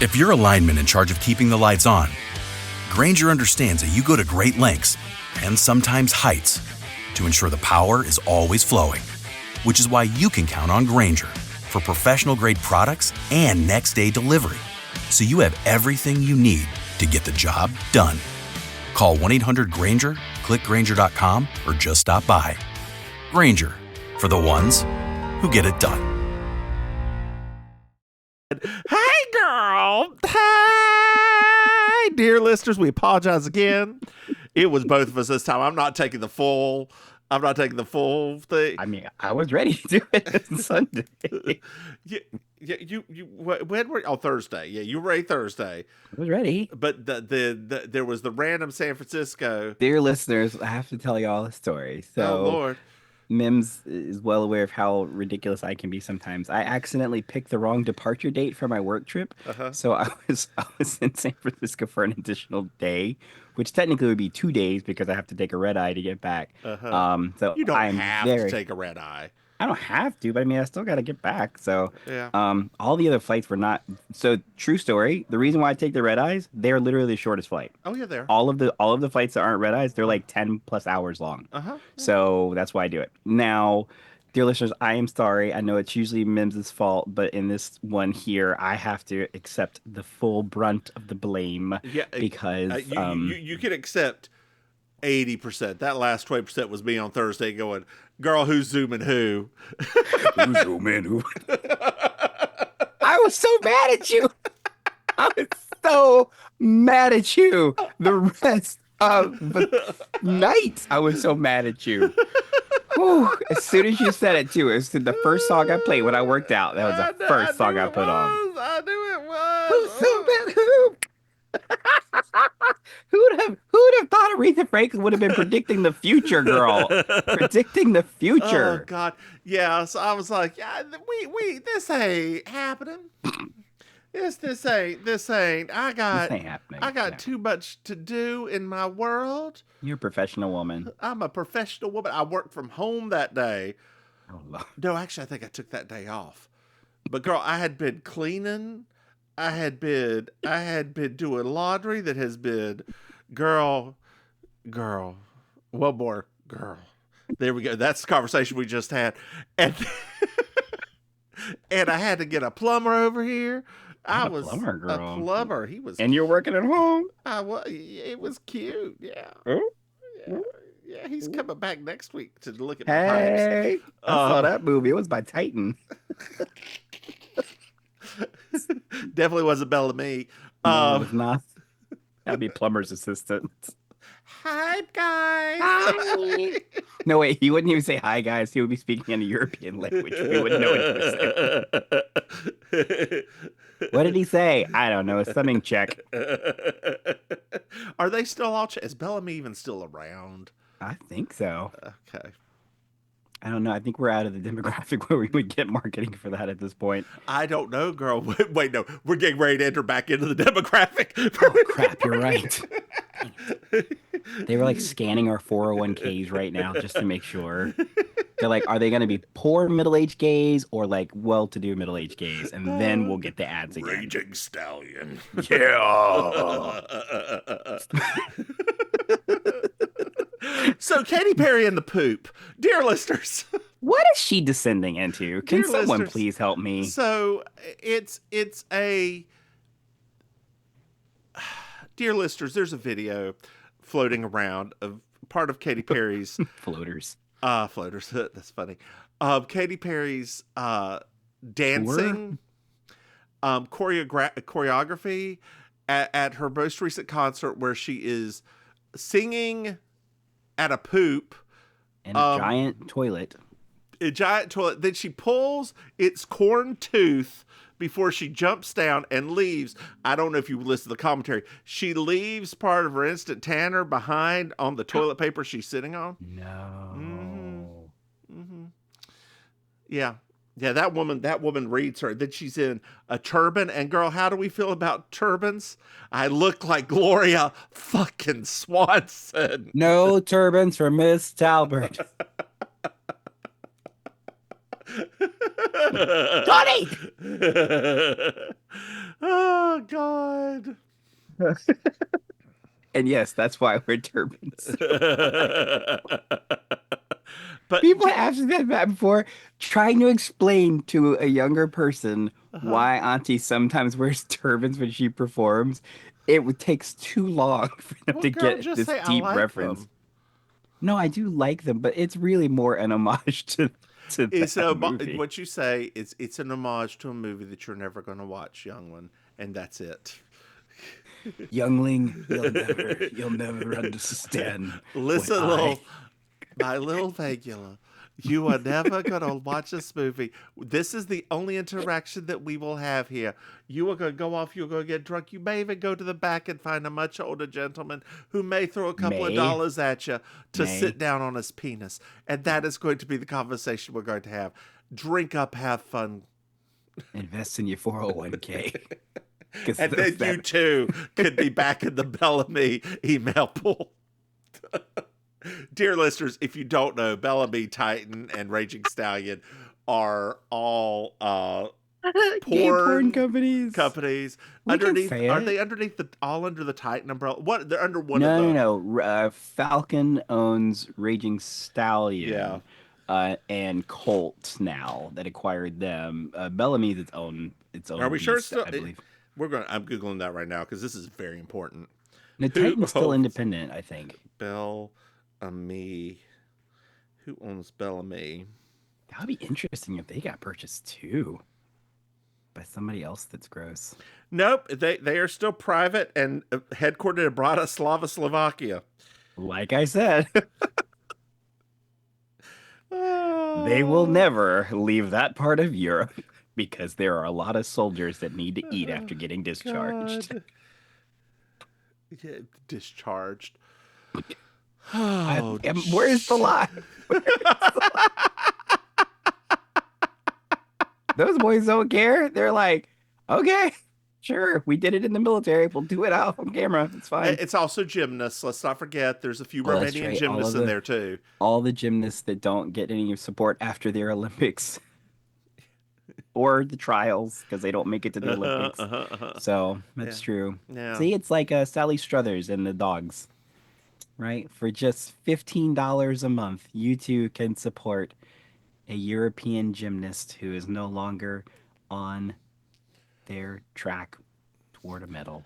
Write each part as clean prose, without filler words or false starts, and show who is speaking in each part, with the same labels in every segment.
Speaker 1: If you're a lineman in charge of keeping the lights on, Grainger understands that you go to great lengths and sometimes heights to ensure the power is always flowing, which is why you can count on Grainger for professional-grade products and next-day delivery, so you have everything you need to get the job done. Call 1-800-GRAINGER, click Grainger.com, or just stop by. Grainger, for the ones who get it done.
Speaker 2: Hey, girl. Hey, dear listeners, we apologize again. It was both of us this time. I'm not taking the full thing.
Speaker 3: I mean, I was ready to do it on Sunday.
Speaker 2: When were Thursday? Yeah, you were ready Thursday.
Speaker 3: I was ready.
Speaker 2: But there was the random San Francisco.
Speaker 3: Dear listeners, I have to tell y'all a story. So,
Speaker 2: oh Lord.
Speaker 3: Mims is well aware of how ridiculous I can be sometimes. I accidentally picked the wrong departure date for my work trip. So I was in San Francisco for an additional day, which technically would be 2 days because I have to take a red eye to get back. So
Speaker 2: You don't have to take a red eye.
Speaker 3: I don't have to, but I mean, I still got to get back. So,
Speaker 2: yeah.
Speaker 3: All the other flights were not. So, true story. The reason why I take the red eyes, they're literally the shortest flight.
Speaker 2: Oh yeah, they're
Speaker 3: all of the flights that aren't red eyes. They're like 10 plus hours long. So that's why I do it. Now, dear listeners, I am sorry. I know it's usually Mims's fault, but in this one here, I have to accept the full brunt of the blame.
Speaker 2: Yeah,
Speaker 3: because
Speaker 2: you can accept 80%. That last 20% was me on Thursday going, girl, who's zooming who?
Speaker 3: Who's zooming who? I was so mad at you. I was so mad at you. The rest of the night, I was so mad at you. Whew. As soon as you said it, too, it was the first song I played when I worked out. That was the first song I put on.
Speaker 2: I knew it was.
Speaker 3: Who's so mad who? Who'd have thought Aretha Franklin would have been predicting the future, girl? Predicting the future.
Speaker 2: Oh God, yeah. So I was like, yeah, we this ain't happening. This ain't. I got too much to do in my world.
Speaker 3: You're a professional woman.
Speaker 2: I'm a professional woman. I worked from home that day.
Speaker 3: Oh, Lord.
Speaker 2: No, actually, I think I took that day off. But girl, I had been cleaning. I had been doing laundry that has been, girl, one more, girl. There we go. That's the conversation we just had. And and I had to get a plumber over here. I was
Speaker 3: plumber, girl.
Speaker 2: A plumber. He was.
Speaker 3: And you're working at home?
Speaker 2: I was. It was cute. Yeah.
Speaker 3: Oh?
Speaker 2: Yeah, he's coming back next week to look at the
Speaker 3: Hey,
Speaker 2: pipes.
Speaker 3: I saw that movie. It was by Titan.
Speaker 2: Definitely wasn't Bellamy.
Speaker 3: No, it was not. That'd be plumber's assistant.
Speaker 2: Hi, guys.
Speaker 3: Hi. No, wait. He wouldn't even say hi, guys. He would be speaking in a European language. We wouldn't know what he was saying. What did he say? I don't know. Something Czech.
Speaker 2: Are they still all Czech? Is Bellamy even still around?
Speaker 3: I think so.
Speaker 2: Okay.
Speaker 3: I don't know. I think we're out of the demographic where we would get marketing for that at this point.
Speaker 2: I don't know, girl. Wait, no. We're getting ready to enter back into the demographic.
Speaker 3: Oh, crap. You're right. They were like scanning our 401ks right now just to make sure. They're like, are they going to be poor middle-aged gays or like well-to-do middle-aged gays? And then we'll get the ads again.
Speaker 2: Raging Stallion.
Speaker 3: Yeah.
Speaker 2: So Katy Perry and the poop. Dear listeners.
Speaker 3: What is she descending into? Can someone please help me?
Speaker 2: So it's a... Dear listeners, there's a video floating around of part of Katy Perry's...
Speaker 3: Floaters.
Speaker 2: Floaters. That's funny. Katy Perry's dancing choreography at her most recent concert where she is singing at a poop.
Speaker 3: And a giant toilet.
Speaker 2: A giant toilet. Then she pulls its corn tooth before she jumps down and leaves. I don't know if you listen to the commentary. She leaves part of her instant tanner behind on the toilet paper she's sitting on.
Speaker 3: No.
Speaker 2: Mm-hmm. Yeah. Yeah, that woman reads her. Then she's in a turban. And girl, how do we feel about turbans? I look like Gloria fucking Swanson.
Speaker 3: No turbans for Miss Talbert. Johnny!
Speaker 2: Oh, God.
Speaker 3: And yes, that's why we're turbans.
Speaker 2: But
Speaker 3: People have said that before, trying to explain to a younger person why Auntie sometimes wears turbans when she performs. Takes too long for them
Speaker 2: well,
Speaker 3: to
Speaker 2: girl,
Speaker 3: get
Speaker 2: just
Speaker 3: this
Speaker 2: say I
Speaker 3: deep
Speaker 2: like
Speaker 3: reference.
Speaker 2: them.
Speaker 3: No, I do like them, but it's really more an homage to
Speaker 2: It's
Speaker 3: that movie.
Speaker 2: what you say. It's an homage to a movie that you're never going to watch, young one, and that's it.
Speaker 3: Youngling, you'll never understand
Speaker 2: Listen,
Speaker 3: what
Speaker 2: my little Vagula, you are never going to watch this movie. This is the only interaction that we will have here. You are going to go off, you're going to get drunk. You may even go to the back and find a much older gentleman who may throw a couple of dollars at you to sit down on his penis. And that is going to be the conversation we're going to have. Drink up, have fun.
Speaker 3: invest in your 401k.
Speaker 2: And then you too could be back in the Bellamy email pool. Dear listeners, if you don't know, Bellamy, Titan, and Raging Stallion are all
Speaker 3: porn companies.
Speaker 2: Underneath, are they underneath all under the Titan umbrella? What, they're under one of the...
Speaker 3: No. Falcon owns Raging Stallion. And Colt now that acquired them. Bellamy's its own.
Speaker 2: Are we sure it's
Speaker 3: beast,
Speaker 2: still?
Speaker 3: I believe.
Speaker 2: I'm googling that right now because this is very important.
Speaker 3: The Titan's still independent, I think.
Speaker 2: Bellamy. Who owns Bellamy?
Speaker 3: That would be interesting if they got purchased too by somebody else that's gross.
Speaker 2: Nope, they are still private and headquartered in Bratislava, Slovakia.
Speaker 3: Like I said, they will never leave that part of Europe because there are a lot of soldiers that need to eat after getting discharged.
Speaker 2: Yeah, discharged.
Speaker 3: Where's the lie? Those boys don't care. They're like, okay, sure, we did it in the military. We'll do it out on camera. It's fine.
Speaker 2: It's also gymnasts. Let's not forget there's a few Romanian gymnasts in there too.
Speaker 3: All the gymnasts that don't get any support after their Olympics or the trials because they don't make it to the Olympics. So that's true.
Speaker 2: Yeah.
Speaker 3: See, it's like Sally Struthers and the dogs, right? For just $15 a month, you too can support a European gymnast who is no longer on their track toward a medal.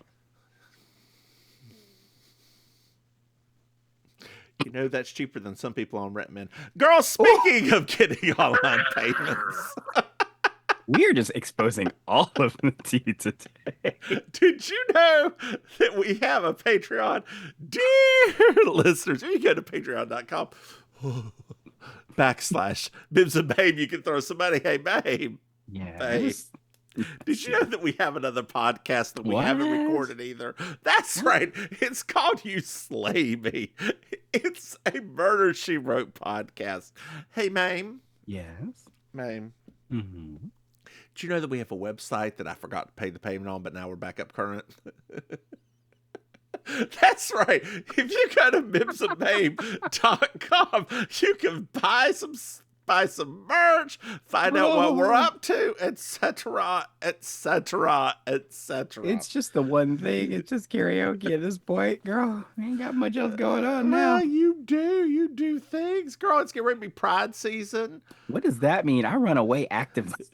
Speaker 2: You know, that's cheaper than some people on Rentman. Girl, speaking of getting online payments.
Speaker 3: We are just exposing all of them to you today.
Speaker 2: Did you know that we have a Patreon? Dear listeners, if you go to patreon.com /Mims and Maim, you can throw somebody, hey, Maim.
Speaker 3: Yeah.
Speaker 2: Babe. Did you know that we have another podcast that we haven't recorded either? That's right. It's called You Slay Me. It's a Murder, She Wrote podcast. Hey, Maim.
Speaker 3: Yes.
Speaker 2: Maim.
Speaker 3: Mm-hmm.
Speaker 2: Did you know that we have a website that I forgot to pay the payment on, but now we're back up current? That's right. If you go to MimsandMaim.com, you can buy some merch, find out what we're up to, etc., etc., etc.
Speaker 3: It's just the one thing. It's just karaoke at this point, girl. Ain't got much else going on now.
Speaker 2: You do things, girl. It's getting ready to be Pride season.
Speaker 3: What does that mean? I run away actively.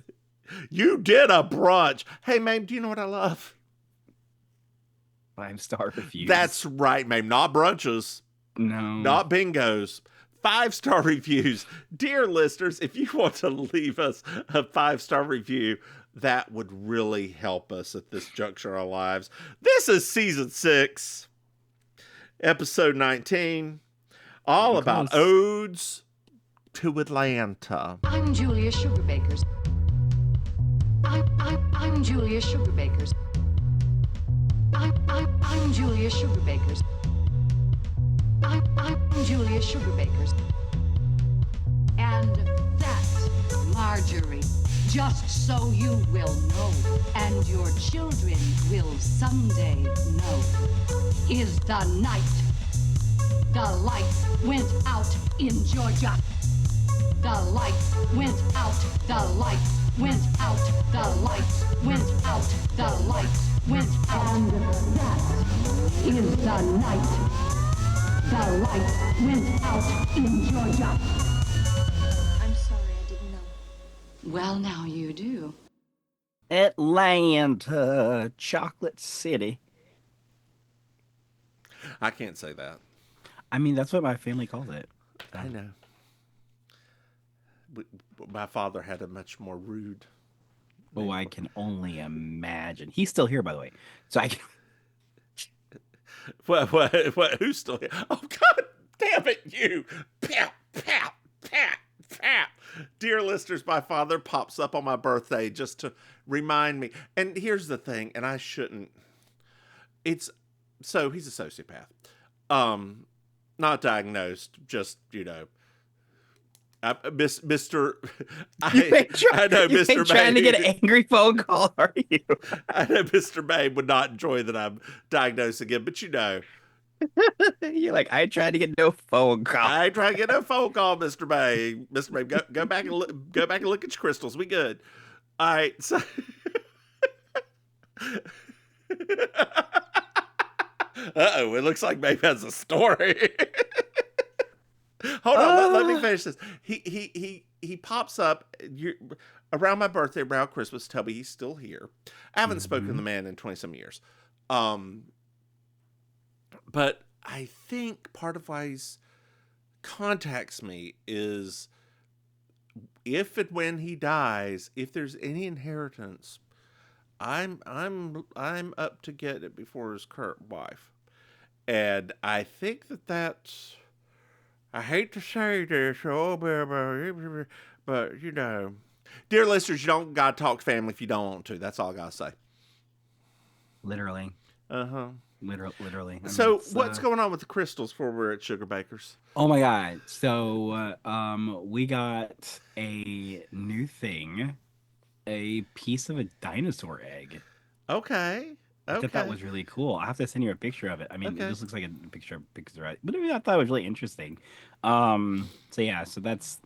Speaker 2: You did a brunch. Hey, Maim, do you know what I love?
Speaker 3: 5-star reviews.
Speaker 2: That's right, Maim. Not brunches.
Speaker 3: No.
Speaker 2: Not bingos. 5-star reviews. Dear listeners, if you want to leave us a 5-star review, that would really help us at this juncture of our lives. This is season 6, episode 19, all about Odes to Atlanta.
Speaker 4: I'm Julia Sugarbakers. I'm Julia Sugarbakers. I'm Julia Sugarbakers. I'm Julia Sugarbakers. And that's Marjorie. Just so you will know, and your children will someday know, is the night the lights went out in Georgia. The lights went out. The lights went out. The lights went out. The lights went out. And that is the night. The light went out in Georgia.
Speaker 5: I'm sorry, I didn't know.
Speaker 4: Well, now you do.
Speaker 3: Atlanta, Chocolate City.
Speaker 2: I can't say that.
Speaker 3: I mean, that's what my family calls it.
Speaker 2: I know. My father had a much more rude.
Speaker 3: Oh, I can only imagine. He's still here, by the way. So I can...
Speaker 2: What? Who's still here? Oh, God damn it, you! Pow, pow, pow, pow. Dear listeners, my father pops up on my birthday just to remind me. And here's the thing, and I shouldn't. So he's a sociopath. Not diagnosed, just, Mr. I know Mr. Maim.
Speaker 3: Trying to get an angry phone call, are you?
Speaker 2: I know Mr. Maim would not enjoy that I'm diagnosed again, but
Speaker 3: You're like, I tried to get no phone call.
Speaker 2: I ain't trying to get no phone call, Mr. Maim. Mr. Maim, go back and look at your crystals. We good. All right. So uh-oh, it looks like Maim has a story. Hold on, let me finish this. He pops up around my birthday, around Christmas. Tell me he's still here. I haven't spoken to the man in 20-some years. But I think part of why he contacts me is if and when he dies, if there's any inheritance, I'm up to get it before his current wife. And I think that's, I hate to say this, but dear listeners, you don't gotta talk family if you don't want to. That's all I gotta say.
Speaker 3: Literally.
Speaker 2: Uh-huh.
Speaker 3: Literally.
Speaker 2: So what's going on with the crystals before we're at Sugar Bakers?
Speaker 3: Oh my God. So we got a new thing, a piece of a dinosaur egg.
Speaker 2: Okay.
Speaker 3: I thought that was really cool. I have to send you a picture of it. I mean,
Speaker 2: Okay.
Speaker 3: It just looks like a picture of but I mean, I thought it was really interesting. So that's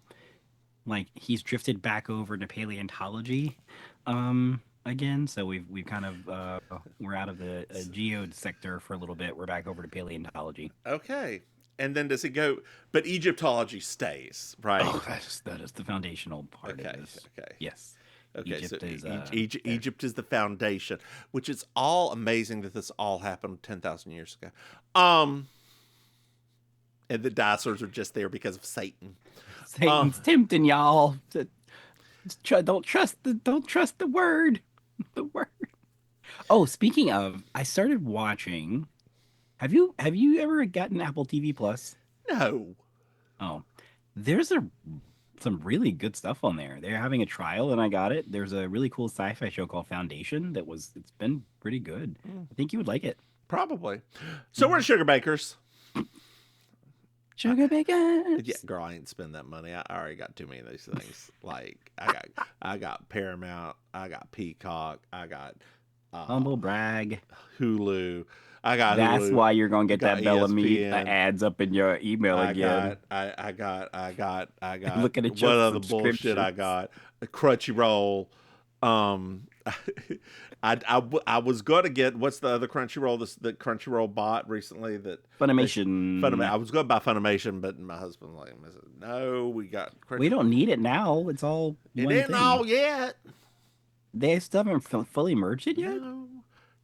Speaker 3: like he's drifted back over to paleontology again. So we've kind of we're out of the geode sector for a little bit. We're back over to paleontology.
Speaker 2: Okay. And then does it go? But Egyptology stays, right?
Speaker 3: Oh, that is the foundational part of this.
Speaker 2: Okay.
Speaker 3: Yes.
Speaker 2: Okay,
Speaker 3: Egypt
Speaker 2: Egypt is the foundation, which is all amazing that this all happened 10,000 years ago. And the dinosaurs are just there because of Satan.
Speaker 3: Satan's tempting y'all. Don't trust the word. The word. Oh, speaking of, I started watching. Have you ever gotten Apple TV Plus?
Speaker 2: No.
Speaker 3: Oh, there's some really good stuff on there. They're having a trial and I got it. There's a really cool sci-fi show called Foundation it's been pretty good. I think you would like it.
Speaker 2: Probably. So we're Sugar Bakers.
Speaker 3: Sugar Bakers.
Speaker 2: Yeah, girl, I ain't spend that money. I already got too many of these things. Like I got Paramount, I got Peacock, I got
Speaker 3: Humble brag.
Speaker 2: Hulu. I got
Speaker 3: That's
Speaker 2: Hulu.
Speaker 3: Why you're gonna get that Bellamy
Speaker 2: ESPN.
Speaker 3: ads up in your email again.
Speaker 2: I got.
Speaker 3: Looking at
Speaker 2: what
Speaker 3: your
Speaker 2: other bullshit I got? Crunchyroll. I was gonna get what's the other Crunchyroll? The Crunchyroll bought recently that
Speaker 3: Funimation.
Speaker 2: I was going to buy Funimation, but my husband was like, no, we got Crunchyroll.
Speaker 3: We don't need it now. It's all
Speaker 2: It
Speaker 3: one
Speaker 2: ain't
Speaker 3: thing.
Speaker 2: all yet.
Speaker 3: They still haven't fully merged it yet.
Speaker 2: No.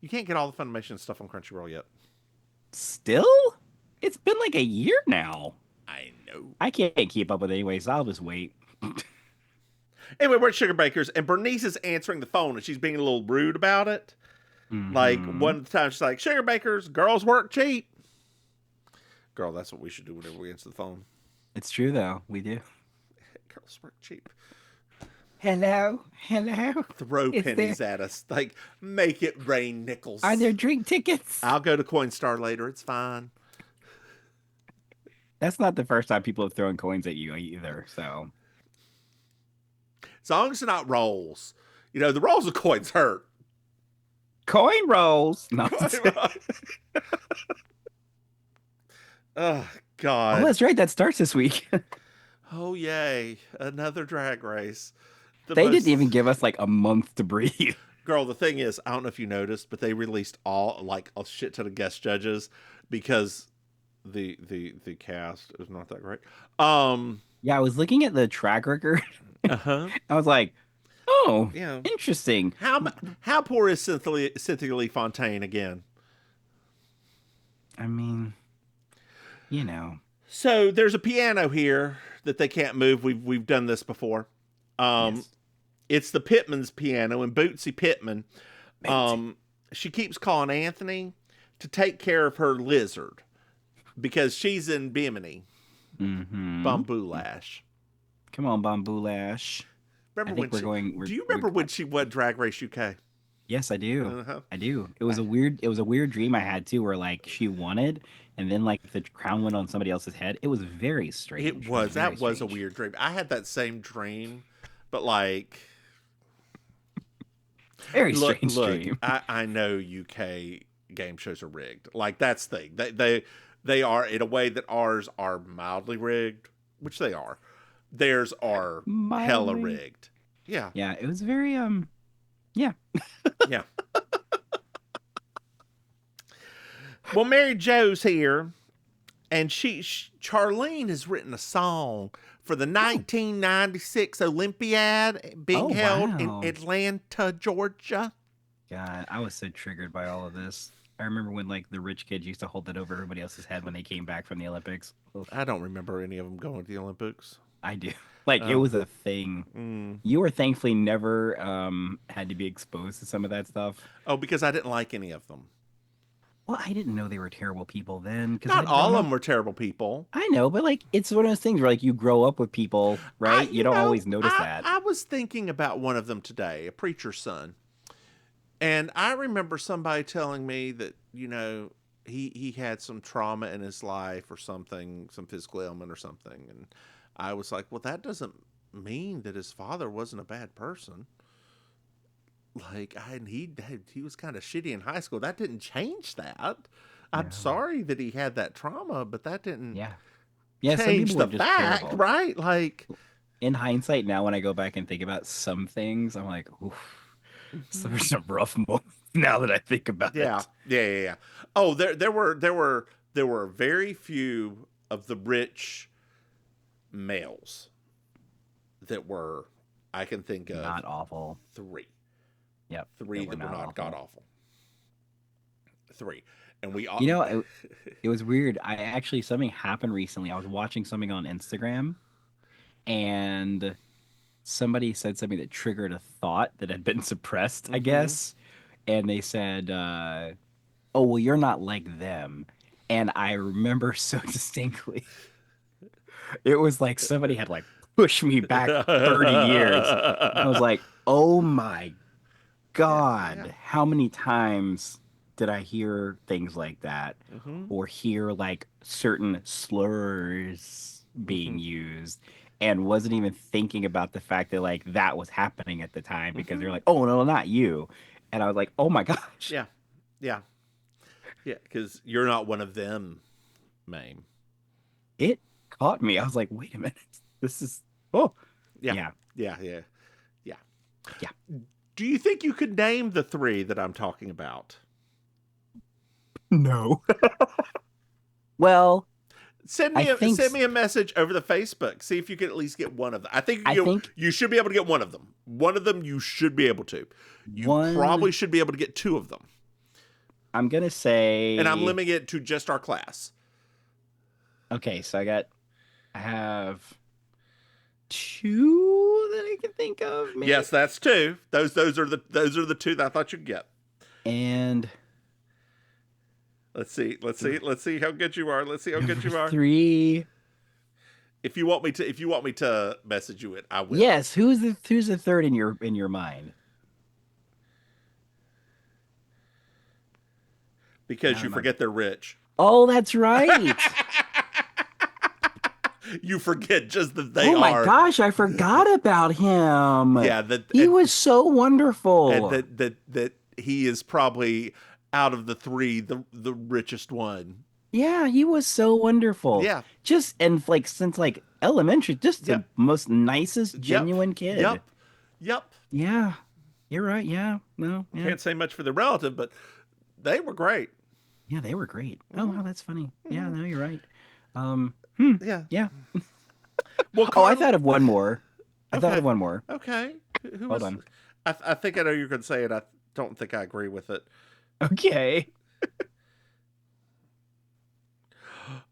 Speaker 2: You can't get all the Funimation stuff on Crunchyroll yet.
Speaker 3: Still? It's been like a year now.
Speaker 2: I know.
Speaker 3: I can't keep up with it anyway, so I'll just wait.
Speaker 2: Anyway, we're at Sugar Bakers, and Bernice is answering the phone, and she's being a little rude about it.
Speaker 3: Mm-hmm.
Speaker 2: Like, one of the times she's like, Sugar Bakers, girls work cheap. Girl, that's what we should do whenever we answer the phone.
Speaker 3: It's true, though. We do.
Speaker 2: Girls work cheap.
Speaker 3: Hello?
Speaker 2: Throw pennies at us. Like, make it rain nickels.
Speaker 3: Are there drink tickets?
Speaker 2: I'll go to Coinstar later. It's fine.
Speaker 3: That's not the first time people have thrown coins at you either, so...
Speaker 2: As long as they're not rolls. You know, the rolls of coins hurt.
Speaker 3: Coin rolls. No.
Speaker 2: Oh, God.
Speaker 3: Oh, that's right. That starts this week.
Speaker 2: Oh, yay. Another drag race.
Speaker 3: They didn't even give us like a month to breathe.
Speaker 2: Girl, the thing is, I don't know if you noticed, but they released all like a shit ton of guest judges because the cast is not that great.
Speaker 3: Yeah, I was looking at the track record.
Speaker 2: Uh-huh.
Speaker 3: I was like, oh,
Speaker 2: Yeah.
Speaker 3: interesting.
Speaker 2: How poor is Cynthia Lee Fontaine again?
Speaker 3: I mean, you know.
Speaker 2: So there's a piano here that they can't move. We've done this before.
Speaker 3: Yes.
Speaker 2: It's the Pittman's piano, and Bootsy Pittman. She keeps calling Anthony to take care of her lizard because she's in Bimini.
Speaker 3: Mm-hmm.
Speaker 2: Bamboo Lash.
Speaker 3: Come on, Bamboo Lash.
Speaker 2: Remember do you remember when she won Drag Race UK?
Speaker 3: Yes, I do.
Speaker 2: Uh-huh.
Speaker 3: I do. It was a weird dream I had too, where like she wanted, and then like the crown went on somebody else's head. It was very strange.
Speaker 2: It was. That was a
Speaker 3: strange.
Speaker 2: weird dream. I had that same dream, but like
Speaker 3: Very strange dream.
Speaker 2: I know UK game shows are rigged. Like that's the thing. They are in a way that ours are mildly rigged, which they are. Theirs are hella rigged. Yeah.
Speaker 3: Yeah, it was very yeah.
Speaker 2: Yeah. Well, Mary Jo's here, and Charlene has written a song for the 1996 Olympiad being held in Atlanta, Georgia.
Speaker 3: God, I was so triggered by all of this. I remember when like the rich kids used to hold it over everybody else's head when they came back from the Olympics. Oof.
Speaker 2: I don't remember any of them going to the Olympics.
Speaker 3: I do. Like it was a thing. You were thankfully never had to be exposed to some of that stuff.
Speaker 2: Oh, because I didn't like any of them.
Speaker 3: Well, I didn't know they were terrible people then.
Speaker 2: Not all of them were terrible people.
Speaker 3: I know, but like it's one of those things where like you grow up with people, right? You don't always notice that.
Speaker 2: I was thinking about one of them today, a preacher's son. And I remember somebody telling me that, you know, he had some trauma in his life or something, some physical ailment or something. And I was like, well, that doesn't mean that his father wasn't a bad person. Like, he was kind of shitty in high school. That didn't change that. I'm sorry that he had that trauma, but that didn't change the fact, terrible. Right? Like,
Speaker 3: in hindsight, now when I go back and think about some things, I'm like, oof. So there's some rough moments now that I think about it.
Speaker 2: Yeah. Oh, there were very few of the rich males that were, I can think of,
Speaker 3: not awful.
Speaker 2: 3.
Speaker 3: Yep.
Speaker 2: 3 that were not god awful. 3. And we all,
Speaker 3: you know, it was weird. Something happened recently. I was watching something on Instagram, and somebody said something that triggered a thought that had been suppressed, I guess. And they said, oh, well, you're not like them. And I remember so distinctly. It was like somebody had like pushed me back 30 years. I was like, oh my God, how many times did I hear things like that? Or hear like certain slurs being used? And wasn't even thinking about the fact that like that was happening at the time because they're like, oh no, not you. And I was like, oh my gosh.
Speaker 2: Yeah. Because you're not one of them, Maim.
Speaker 3: It caught me. I was like, wait a minute. This is Yeah.
Speaker 2: Do you think you could name the 3 that I'm talking about?
Speaker 3: No. Well,
Speaker 2: Send me a message over the Facebook. See if you can at least get one of them. I think you should be able to get one of them. One of them you should be able to. You probably should be able to get 2 of them.
Speaker 3: I'm going to say...
Speaker 2: And I'm limiting it to just our class.
Speaker 3: Okay, so I have 2 that I can think of. Maybe?
Speaker 2: Yes, that's 2. Those are the 2 that I thought you'd get.
Speaker 3: And...
Speaker 2: Let's see how good you are.
Speaker 3: 3.
Speaker 2: If you want me to message you it, I will.
Speaker 3: Yes, who's the 3rd in your mind?
Speaker 2: Because you forget they're rich.
Speaker 3: Oh, that's right.
Speaker 2: You forget just that they are.
Speaker 3: Oh my gosh, I forgot about him.
Speaker 2: Yeah,
Speaker 3: he was so wonderful.
Speaker 2: And that he is probably out of the 3 the richest one.
Speaker 3: Yeah, he was so wonderful.
Speaker 2: Yeah.
Speaker 3: Just and like since like elementary, just the most nicest, genuine kid.
Speaker 2: Yep.
Speaker 3: Yeah. You're right. Yeah. No. Yeah.
Speaker 2: Can't say much for the relative, but they were great.
Speaker 3: Yeah, they were great. Oh, wow, that's funny. Yeah, no, you're right.
Speaker 2: Yeah.
Speaker 3: Yeah.
Speaker 2: Well,
Speaker 3: Oh, I thought of one more.
Speaker 2: Okay. Okay. Who
Speaker 3: Hold
Speaker 2: was?
Speaker 3: on.
Speaker 2: I think I know you're going to say it. I don't think I agree with it.
Speaker 3: Okay.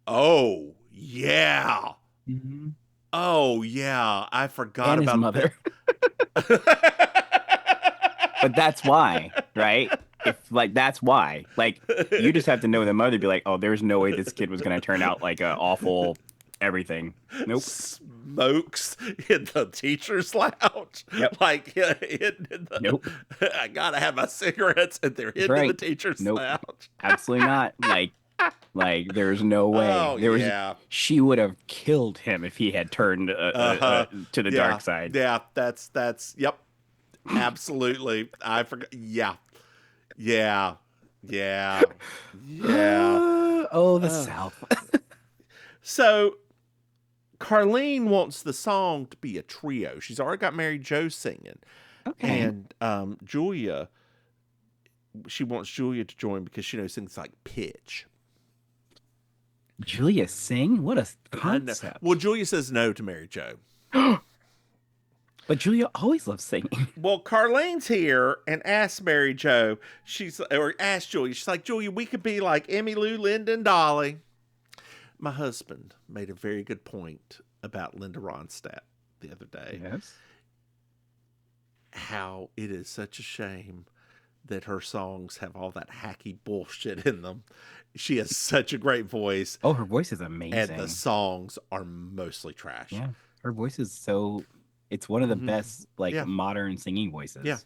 Speaker 2: Oh yeah.
Speaker 3: Mhm.
Speaker 2: Oh yeah. I forgot
Speaker 3: And his
Speaker 2: about
Speaker 3: mother.
Speaker 2: that.
Speaker 3: But that's why, right? That's why. Like, you just have to know the mother be like, oh, there's no way this kid was gonna turn out like a awful everything. Nope.
Speaker 2: Smokes in the teacher's lounge.
Speaker 3: Yep.
Speaker 2: Like
Speaker 3: Nope.
Speaker 2: I gotta have my cigarettes, and they're hidden in the teacher's
Speaker 3: Nope.
Speaker 2: lounge.
Speaker 3: Absolutely not. Like there's no way.
Speaker 2: Oh, yeah.
Speaker 3: She would have killed him if he had turned to the dark side.
Speaker 2: Yeah, that's yep. Absolutely. I forgot. Yeah. Yeah. Yeah. Yeah.
Speaker 3: Oh, the South.
Speaker 2: So Carlene wants the song to be a trio. She's already got Mary Jo singing.
Speaker 3: Okay.
Speaker 2: And Julia, she wants Julia to join because she knows things like pitch.
Speaker 3: Julia sing? What a
Speaker 2: I know.
Speaker 3: concept.
Speaker 2: Well, Julia says no to Mary Jo.
Speaker 3: But Julia always loves singing.
Speaker 2: Well, Carlene's here and asks Mary Jo, asks Julia, she's like, Julia, we could be like Emmy Lou, Linda, and Dolly. My husband made a very good point about Linda Ronstadt the other day.
Speaker 3: Yes.
Speaker 2: How it is such a shame that her songs have all that hacky bullshit in them. She has such a great voice.
Speaker 3: Oh, her voice is amazing.
Speaker 2: And the songs are mostly trash.
Speaker 3: Yeah. Her voice is it's one of the best
Speaker 2: Yeah.
Speaker 3: modern singing voices.
Speaker 2: Yeah.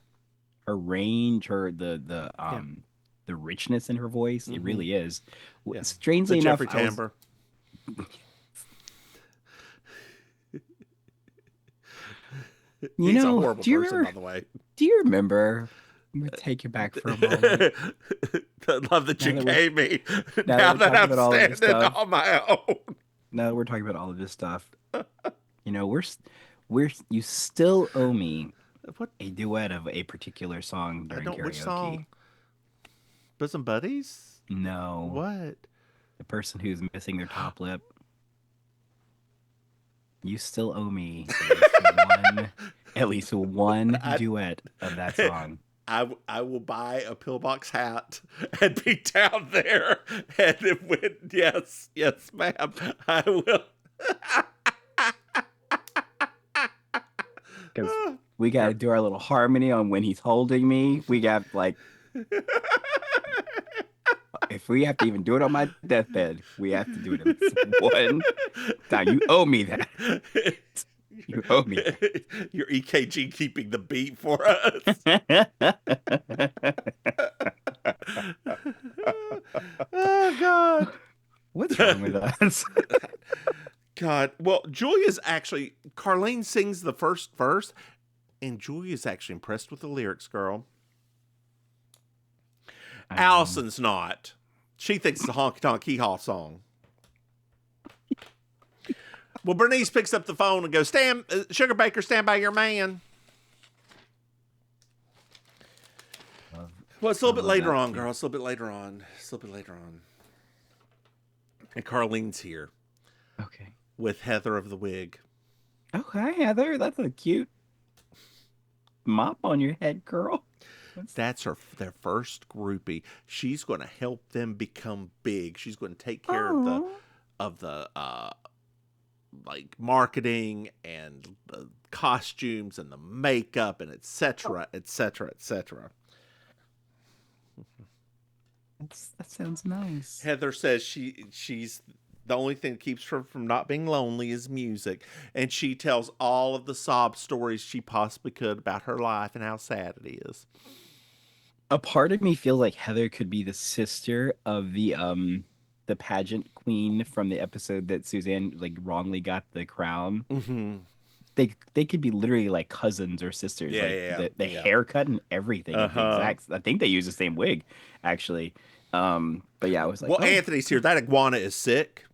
Speaker 3: Her range, the richness in her voice, it really is.
Speaker 2: Yeah.
Speaker 3: Strangely
Speaker 2: The
Speaker 3: enough,
Speaker 2: Jeffrey Tambor. He's a horrible person, by the way.
Speaker 3: Do you remember? I'm gonna take you back for a moment.
Speaker 2: The love that you gave me.
Speaker 3: Now
Speaker 2: Now that I'm standing on my own.
Speaker 3: Now that we're talking about all of this stuff, you still owe me
Speaker 2: What?
Speaker 3: a duet of a particular song during karaoke.
Speaker 2: Which song? Bosom Buddies?
Speaker 3: No.
Speaker 2: What?
Speaker 3: The person who's missing their top lip. You still owe me at least one duet of that song.
Speaker 2: I will buy a pillbox hat and be down there and yes, ma'am, I will.
Speaker 3: Because we got to do our little harmony on when he's holding me. We got if we have to even do it on my deathbed, we have to do it one time. You owe me that. You owe me that.
Speaker 2: Your EKG keeping the beat for us. Oh, God.
Speaker 3: What's wrong with us?
Speaker 2: God. Well, Carlene sings the first verse, and Julia's actually impressed with the lyrics, girl. Allison's not. She thinks it's a honky tonk hee haw song. Well, Bernice picks up the phone and goes, Sugar Baker, stand by your man. Well, it's a little bit later on, girl. It's a little bit later on. And Carlene's here.
Speaker 3: Okay.
Speaker 2: With Heather of the Wig.
Speaker 3: Oh, hi, Heather. That's a cute mop on your head, girl.
Speaker 2: That's their first groupie. She's going to help them become big. She's going to take care of the like marketing and the costumes and the makeup and etc.
Speaker 3: That sounds nice.
Speaker 2: Heather says she's the only thing that keeps her from not being lonely is music, and she tells all of the sob stories she possibly could about her life and how sad it is.
Speaker 3: A part of me feels like Heather could be the sister of the pageant queen from the episode that Suzanne wrongly got the crown.
Speaker 2: Mm-hmm.
Speaker 3: They could be literally like cousins or sisters. The haircut and everything. I think they use the same wig, actually. But yeah, I was like,
Speaker 2: well, Anthony's here. That iguana is sick.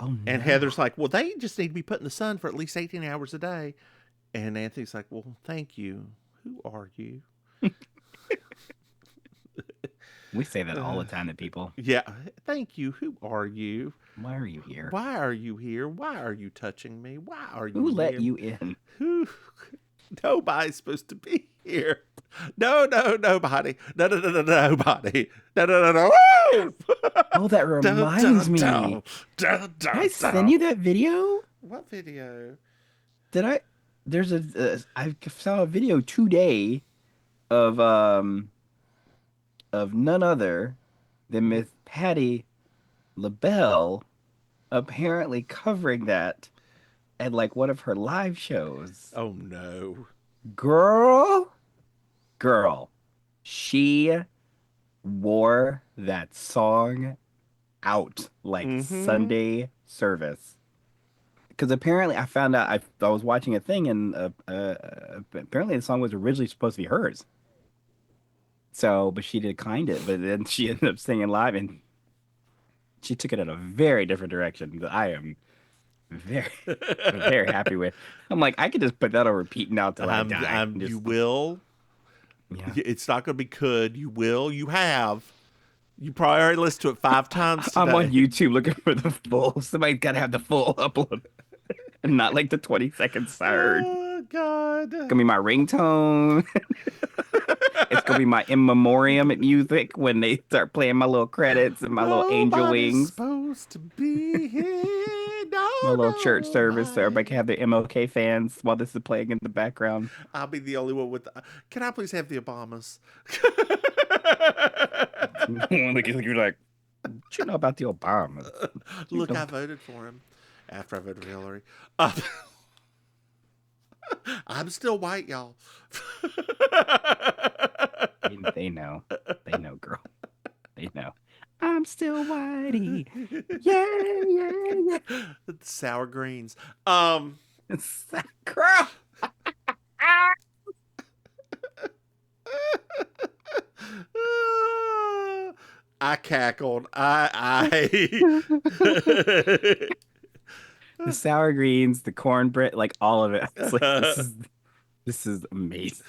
Speaker 3: Oh, no.
Speaker 2: And Heather's like, well, they just need to be put in the sun for at least 18 hours a day. And Anthony's like, well, thank you. Who are you?
Speaker 3: We say that all the time to people.
Speaker 2: Yeah. Thank you. Who are you?
Speaker 3: Why are you here?
Speaker 2: Why are you here? Why are you touching me? Why are you
Speaker 3: Who let
Speaker 2: here?
Speaker 3: you in?
Speaker 2: Who? Nobody's supposed to be here. No, nobody. No, nobody. No.
Speaker 3: Oh, that reminds me.
Speaker 2: Dun,
Speaker 3: Did I send you that video?
Speaker 2: What video?
Speaker 3: Did I? There's I saw a video today of none other than Miss Patti LaBelle apparently covering that at like one of her live shows.
Speaker 2: Oh no.
Speaker 3: Girl, she wore that song out like Sunday service. Because apparently I found out I was watching a thing and apparently the song was originally supposed to be hers. So, but she declined it. But then she ended up singing live and she took it in a very different direction that I am very, very happy with. I'm like, I could just put that on repeat now till I die.
Speaker 2: You will.
Speaker 3: Yeah.
Speaker 2: It's not going to be could. You will. You have. You probably already listened to it 5 times today.
Speaker 3: I'm on YouTube looking for the full. Somebody's got to have the full upload. And not like the 20 seconds I heard.
Speaker 2: Oh, God.
Speaker 3: It's gonna be my ringtone. It's gonna be my in memoriam music when they start playing my little credits and my little angel
Speaker 2: Nobody's
Speaker 3: wings.
Speaker 2: supposed to be here.
Speaker 3: My little church service so everybody can have their MLK fans while this is playing in the background.
Speaker 2: I'll be the only one with the... Can I please have the Obamas?
Speaker 3: You're like, what you know about the Obamas?
Speaker 2: Look, I voted for him after I voted for Hillary. I'm still white, y'all.
Speaker 3: They know. They know, girl. They know. I'm still whitey. Yeah.
Speaker 2: Sour greens.
Speaker 3: Girl.
Speaker 2: I cackled.
Speaker 3: The sour greens, the cornbread, like all of it. It's like, this is amazing.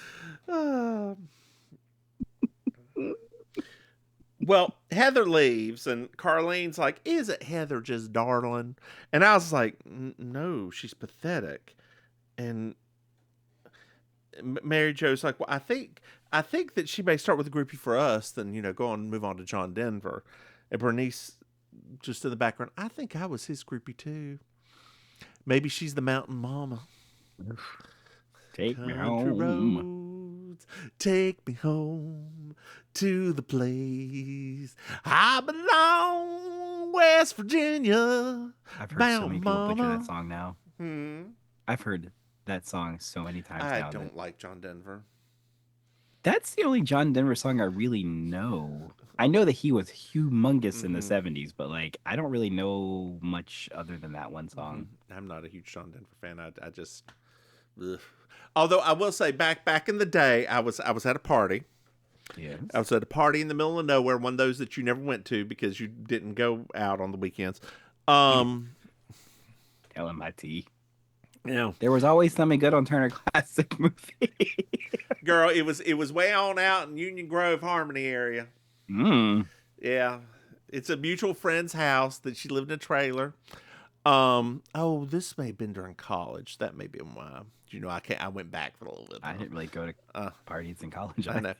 Speaker 2: Well, Heather leaves, and Carlene's like, "Isn't Heather just darling?" And I was like, "No, she's pathetic." And Mary Jo's like, "Well, I think that she may start with a groupie for us, then go on and move on to John Denver." And Bernice, just in the background, "I think I was his groupie too. Maybe she's the mountain mama."
Speaker 3: Take me
Speaker 2: Country
Speaker 3: home.
Speaker 2: roads, take me home to the place I belong, West Virginia.
Speaker 3: I've heard so many people butcher
Speaker 2: Mama.
Speaker 3: that song now.
Speaker 2: Hmm.
Speaker 3: I've heard that song so many times
Speaker 2: I
Speaker 3: now.
Speaker 2: don't like John Denver.
Speaker 3: That's the only John Denver song I really know. I know that he was humongous in the 70s, but like I don't really know much other than that one song.
Speaker 2: I'm not a huge John Denver fan. I just, ugh. Although I will say, back in the day, I was at a party.
Speaker 3: Yes.
Speaker 2: I was at a party in the middle of nowhere, one of those that you never went to because you didn't go out on the weekends.
Speaker 3: LMIT.
Speaker 2: Yeah,
Speaker 3: There was always something good on Turner Classic Movie.
Speaker 2: girl, it was way on out in Union Grove, Harmony area. Yeah, it's a mutual friend's house that she lived in a trailer. Oh, this may have been during college. That may be why. I went back for a little bit.
Speaker 3: I didn't really go to parties in college.
Speaker 2: I know,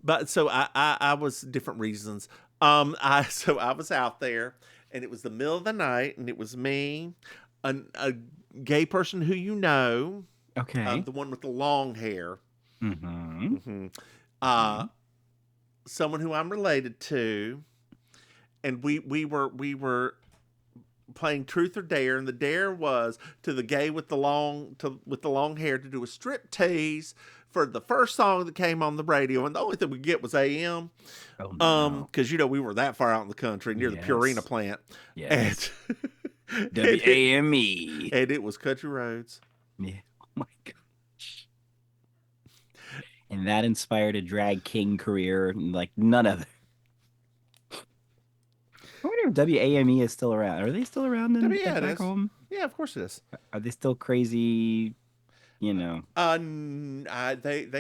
Speaker 2: but so I was different reasons. I was out there, and it was the middle of the night, and it was me, a gay person who
Speaker 3: Okay.
Speaker 2: the one with the long hair, someone who I'm related to, and we were playing Truth or Dare, and the dare was to the gay with the long hair to do a strip tease for the first song that came on the radio, and the only thing we get was AM.
Speaker 3: Oh, no.
Speaker 2: Because we were that far out in the country near the Purina plant.
Speaker 3: Yes.
Speaker 2: And
Speaker 3: WAME.
Speaker 2: and it was Country Roads.
Speaker 3: Yeah. Oh my gosh. And that inspired a drag king career like none other. I wonder if WAME is still around. Are they still around in
Speaker 2: Yeah, it
Speaker 3: back
Speaker 2: is.
Speaker 3: home?
Speaker 2: Yeah, of course it is.
Speaker 3: Are they still crazy?
Speaker 2: They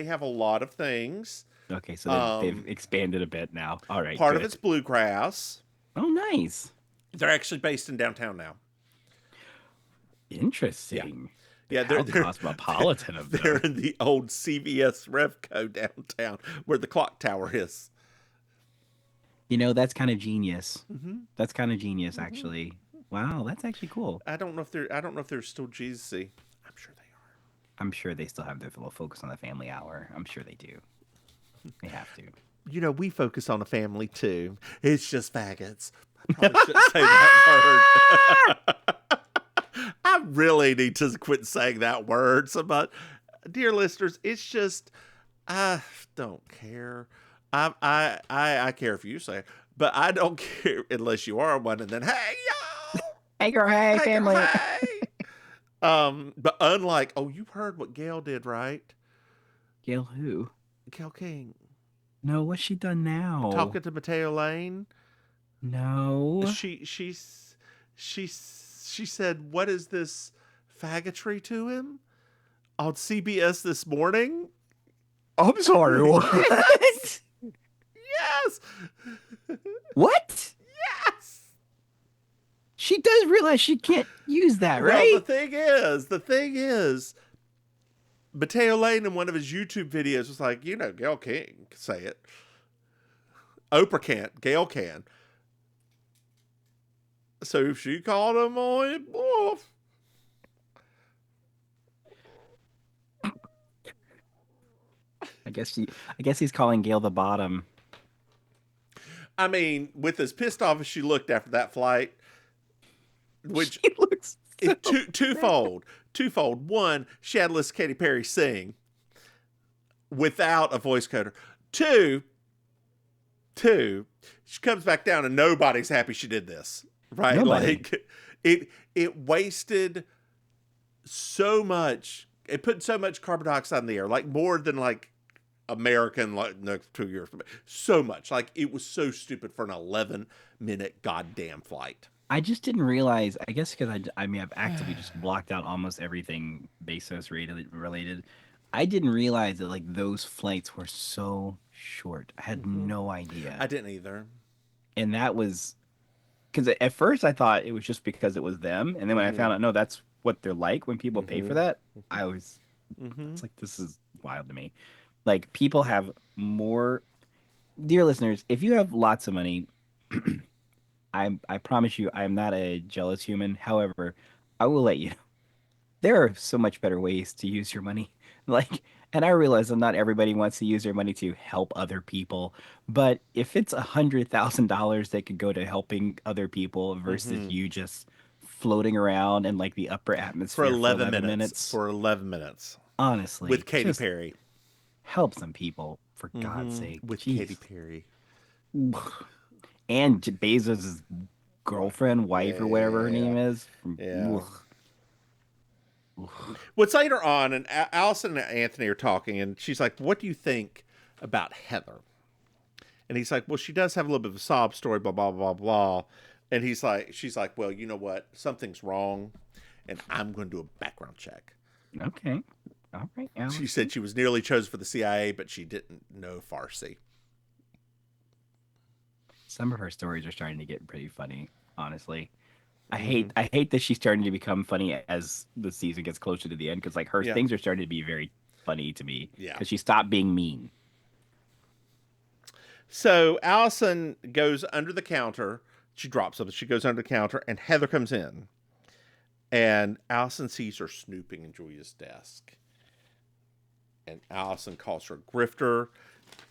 Speaker 2: have a lot of things.
Speaker 3: Okay, so they've expanded a bit now. All right,
Speaker 2: Part
Speaker 3: good.
Speaker 2: of it's bluegrass.
Speaker 3: Oh, nice.
Speaker 2: They're actually based in downtown now.
Speaker 3: Interesting.
Speaker 2: Yeah,
Speaker 3: How cosmopolitan of them.
Speaker 2: They're in the old CVS Revco downtown where the clock tower is.
Speaker 3: You know, that's kind of genius. That's kind of genius, actually. Wow, that's actually cool.
Speaker 2: I don't know if they're still Jeezy. I'm sure they are.
Speaker 3: I'm sure they still have their little focus on the family hour. I'm sure they do. They have to.
Speaker 2: You know, we focus on a family too. It's just faggots. I probably shouldn't say that word. I really need to quit saying that word so much. Dear listeners, it's just I don't care. I care if you say it, but I don't care unless you are one. And then hey y'all,
Speaker 3: Hey girl, hey family.
Speaker 2: girl, hey. But unlike you've heard what Gail did, right?
Speaker 3: Gail who?
Speaker 2: Gail King
Speaker 3: No, what's she done now?
Speaker 2: talking to Mateo Lane.
Speaker 3: No.
Speaker 2: She said, "What is this faggotry to him?" On CBS this morning.
Speaker 3: I'm sorry. What?
Speaker 2: Yes.
Speaker 3: What?
Speaker 2: Yes.
Speaker 3: She does realize she can't use that, right?
Speaker 2: Well, the thing is, Mateo Lane in one of his YouTube videos was like, Gail King can say it. Oprah can't. Gail can. So if she called him on it, bluff.
Speaker 3: I guess he's calling Gail the bottom.
Speaker 2: I mean, with as pissed off as she looked after that flight, which
Speaker 3: she looks so
Speaker 2: twofold. One, she had to listen to Katy Perry sing without a voice coder. Two, she comes back down and nobody's happy she did this. Right?
Speaker 3: Nobody.
Speaker 2: Like it wasted so much. It put so much carbon dioxide in the air, like more than like American next 2 years. So much. Like it was so stupid for an 11-minute goddamn flight.
Speaker 3: I just didn't realize, I guess because I've actively just blocked out almost everything Bezos related. I didn't realize that like those flights were so short. I had no idea.
Speaker 2: I didn't either.
Speaker 3: And that was because at first I thought it was just because it was them. And then when I found out, no, that's what they're like when people pay for that. I was, it's like, this is wild to me. Like people have more, dear listeners, if you have lots of money, I promise you, I am not a jealous human. However, I will let you know, there are so much better ways to use your money. Like, and I realize that not everybody wants to use their money to help other people, but if it's $100,000 that could go to helping other people versus you just floating around in like the upper atmosphere
Speaker 2: For 11 minutes. For 11 minutes.
Speaker 3: Honestly,
Speaker 2: With Katy Perry.
Speaker 3: Help some people, for God's sake.
Speaker 2: With
Speaker 3: Jeez.
Speaker 2: Katy Perry.
Speaker 3: And Bezos' girlfriend, wife, or whatever her name is.
Speaker 2: Yeah. What's later on, and Allison and Anthony are talking, and she's like, "What do you think about Heather?" And he's like, "Well, she does have a little bit of a sob story, blah blah blah blah." And she's like, "Well, you know what? Something's wrong, and I'm going to do a background check."
Speaker 3: Okay. All right. Allison.
Speaker 2: She said she was nearly chosen for the CIA, but she didn't know Farsi.
Speaker 3: Some of her stories are starting to get pretty funny, honestly. I hate that she's starting to become funny as the season gets closer to the end, because like her things are starting to be very funny to me.
Speaker 2: Yeah.
Speaker 3: Because she stopped being mean.
Speaker 2: So Allison goes under the counter. She drops something. She goes under the counter, and Heather comes in. And Allison sees her snooping in Julia's desk. And Allison calls her a grifter.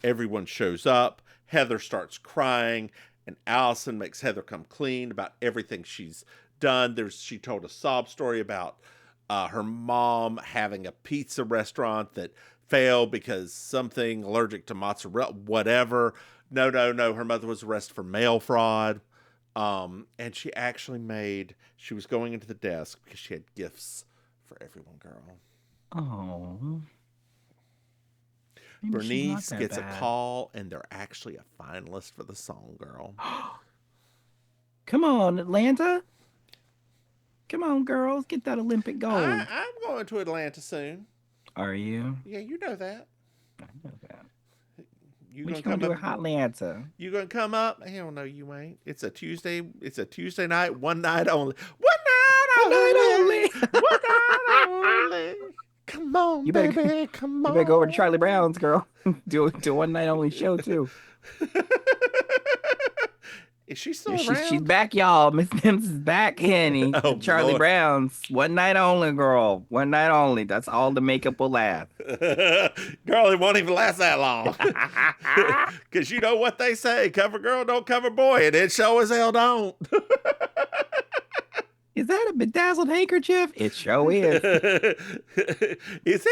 Speaker 2: Everyone shows up. Heather starts crying. And Allison makes Heather come clean about everything she's done. She told a sob story about her mom having a pizza restaurant that failed because something allergic to mozzarella, whatever. No. Her mother was arrested for mail fraud. And she actually she was going into the desk because she had gifts for everyone, girl.
Speaker 3: Oh.
Speaker 2: Bernice gets a call, and they're actually a finalist for the song, girl.
Speaker 3: Come on, Atlanta. Come on, girls. Get that Olympic gold.
Speaker 2: I'm going to Atlanta soon.
Speaker 3: Are you?
Speaker 2: Yeah, you know that.
Speaker 3: I know that.
Speaker 2: You
Speaker 3: What
Speaker 2: gonna
Speaker 3: you gonna
Speaker 2: come
Speaker 3: do
Speaker 2: up?
Speaker 3: a hotly answer?
Speaker 2: You gonna come up? Hell no, you ain't. It's a Tuesday. It's a Tuesday night. One night only. One night
Speaker 3: One night
Speaker 2: only.
Speaker 3: only.
Speaker 2: One night only. Come on,
Speaker 3: You better,
Speaker 2: baby. Come
Speaker 3: you
Speaker 2: on.
Speaker 3: better go over to Charlie Brown's, girl. do a one night only show too.
Speaker 2: Is she still
Speaker 3: She's
Speaker 2: around?
Speaker 3: back, y'all. Miss Mims is back, Henny.
Speaker 2: Oh,
Speaker 3: Charlie
Speaker 2: Lord.
Speaker 3: Brown's. One night only, girl. One night only. That's all the makeup will last.
Speaker 2: Girl, it won't even last that long. Because you know what they say, cover girl, don't cover boy, and it sure as hell don't.
Speaker 3: Is that a bedazzled handkerchief? It sure is.
Speaker 2: Is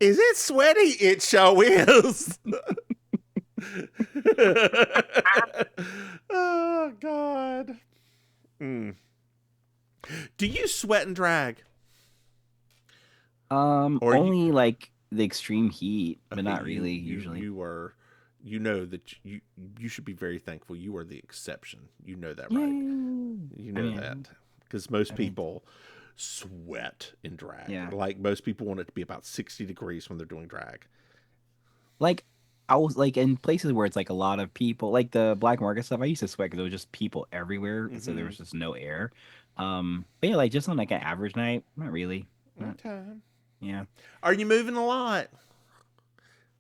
Speaker 2: it sweaty? It sure is. Oh, God. Mm. Do you sweat and drag? Or
Speaker 3: Only like the extreme heat, but
Speaker 2: Okay,
Speaker 3: not really usually.
Speaker 2: You know that you should be very thankful. You are the exception. You know that, right?
Speaker 3: Yay.
Speaker 2: You know that because most people sweat in drag.
Speaker 3: Yeah.
Speaker 2: Like most people want it to be about 60 degrees when they're doing drag.
Speaker 3: Like I was like in places where it's like a lot of people, like the black market stuff. I used to sweat because there was just people everywhere, and so there was just no air. But yeah, like just on like an average night, not really.
Speaker 2: Okay.
Speaker 3: Yeah.
Speaker 2: Are you moving a lot?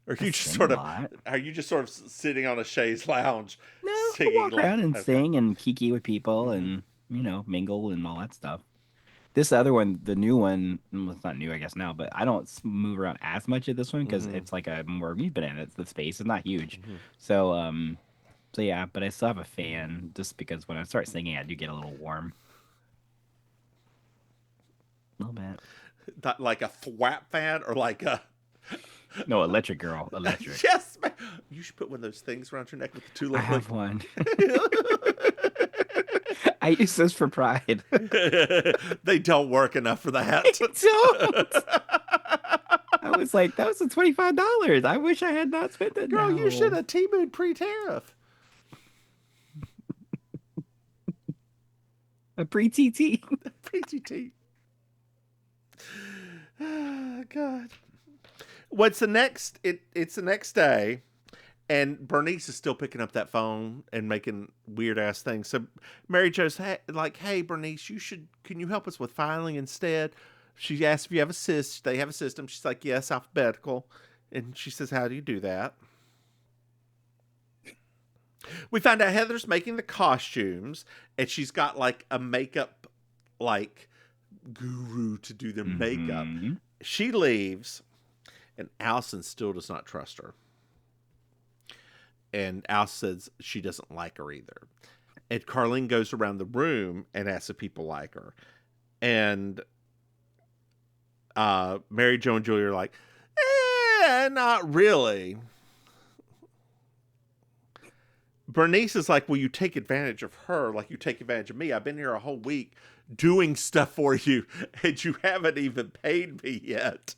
Speaker 2: Or are you just
Speaker 3: sing
Speaker 2: sort
Speaker 3: a
Speaker 2: of
Speaker 3: lot.
Speaker 2: are you just sort of sitting on a chaise lounge
Speaker 3: No, I
Speaker 2: singing
Speaker 3: walk around and
Speaker 2: okay.
Speaker 3: sing and kiki with people and mingle and all that stuff. This other one, the new one, well, it's not new, I guess now, but I don't move around as much at this one because it's like a more we've been in it. The space is not huge, so yeah. But I still have a fan just because when I start singing, I do get a little warm, a little bit.
Speaker 2: Like a thwap fan or like a
Speaker 3: No, electric girl, electric.
Speaker 2: yes, man. You should put one of those things around your neck with the two
Speaker 3: I
Speaker 2: little
Speaker 3: have one. I use those for pride.
Speaker 2: They don't work enough for that.
Speaker 3: Don't. I was like, that was the $25. I wish I had not spent it.
Speaker 2: Girl,
Speaker 3: now.
Speaker 2: you should have T-Mood pre-tariff.
Speaker 3: A pre-TT.
Speaker 2: Pre-TT. Oh, God. What's the next? It's the next day, and Bernice is still picking up that phone and making weird ass things. So Mary Jo's like, "Hey, Bernice, can you help us with filing instead?" She asks if you have they have a system. She's like, "Yes, alphabetical," and she says, "How do you do that?" We find out Heather's making the costumes, and she's got like a makeup like guru to do their makeup. She leaves. And Allison still does not trust her. And Allison says she doesn't like her either. And Carlene goes around the room and asks if people like her. And Mary Jo and Julia are like, not really. Bernice is like, well, you take advantage of her like you take advantage of me. I've been here a whole week doing stuff for you, and you haven't even paid me yet.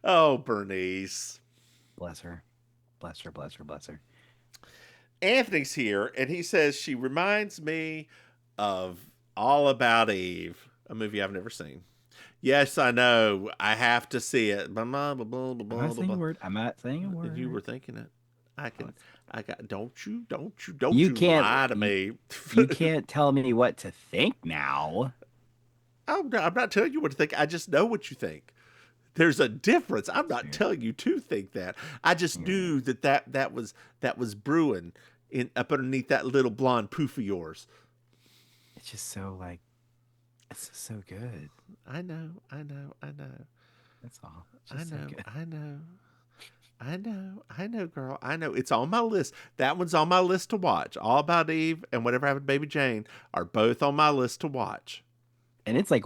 Speaker 2: Oh, Bernice.
Speaker 3: Bless her. Bless her, bless her, bless her.
Speaker 2: Anthony's here, and he says she reminds me of All About Eve, a movie I've never seen. Yes, I know. I have to see it.
Speaker 3: I'm not saying a word. I'm not saying a word.
Speaker 2: You were thinking it. Don't you
Speaker 3: can't
Speaker 2: lie to me.
Speaker 3: You can't tell me what to think now.
Speaker 2: I'm not telling you what to think. I just know what you think. There's a difference. I'm not telling you to think that. I just knew that was brewing up underneath that little blonde poof of yours.
Speaker 3: It's just so it's just so good.
Speaker 2: I know.
Speaker 3: That's all. It's just so good.
Speaker 2: I know, girl. I know. It's on my list. That one's on my list to watch. All About Eve and Whatever Happened to Baby Jane are both on my list to watch.
Speaker 3: And it's like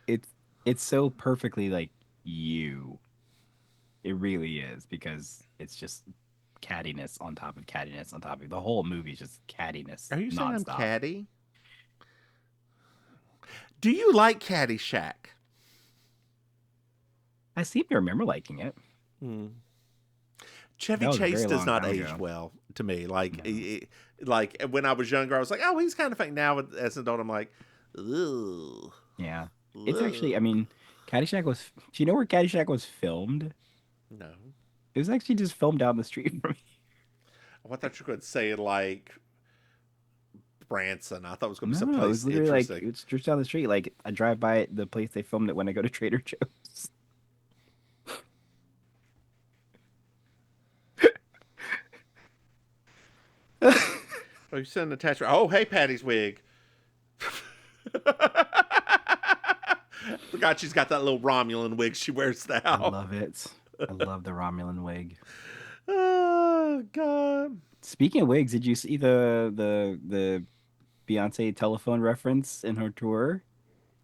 Speaker 3: it's so perfectly like you. It really is, because it's just cattiness on top of cattiness on top of the whole movie is just cattiness.
Speaker 2: Are you saying
Speaker 3: nonstop.
Speaker 2: I'm catty? Do you like Caddyshack?
Speaker 3: I seem to remember liking it.
Speaker 2: Chevy Chase does not age well to me. Like, like when I was younger, I was like, oh, he's kind of fake. Now as an adult, I'm like, ugh.
Speaker 3: Yeah. It's actually, I mean, Caddyshack was. Do you know where Caddyshack was filmed?
Speaker 2: No.
Speaker 3: It was actually just filmed down the street from me.
Speaker 2: I thought you were going to say like Branson. I thought it was going to be
Speaker 3: No, it was
Speaker 2: someplace
Speaker 3: literally like
Speaker 2: interesting.
Speaker 3: it's just down the street. Like I drive by the place they filmed it when I go to Trader Joe's.
Speaker 2: Oh, you sent an attachment. Oh, hey, Patty's wig. Forgot she's got that little Romulan wig she wears now.
Speaker 3: I love it. I love the Romulan wig.
Speaker 2: Oh God.
Speaker 3: Speaking of wigs, did you see the Beyonce telephone reference in her tour?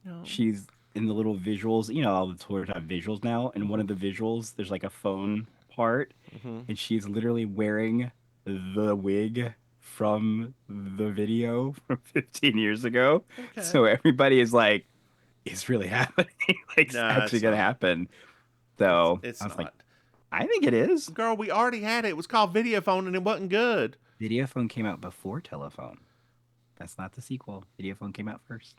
Speaker 2: No.
Speaker 3: She's in the little visuals. You know, all the tours have visuals now. And one of the visuals, there's like a phone part, and she's literally wearing the wig from the video from 15 years ago.
Speaker 2: Okay.
Speaker 3: So everybody is like, it's really happening. Like, it's
Speaker 2: No,
Speaker 3: actually
Speaker 2: it's
Speaker 3: going to
Speaker 2: not.
Speaker 3: happen. So
Speaker 2: It's
Speaker 3: I was
Speaker 2: not.
Speaker 3: like, I think it is.
Speaker 2: Girl, we already had it. It was called Video Phone and it wasn't good.
Speaker 3: Videophone came out before telephone. That's not the sequel. Videophone came out first.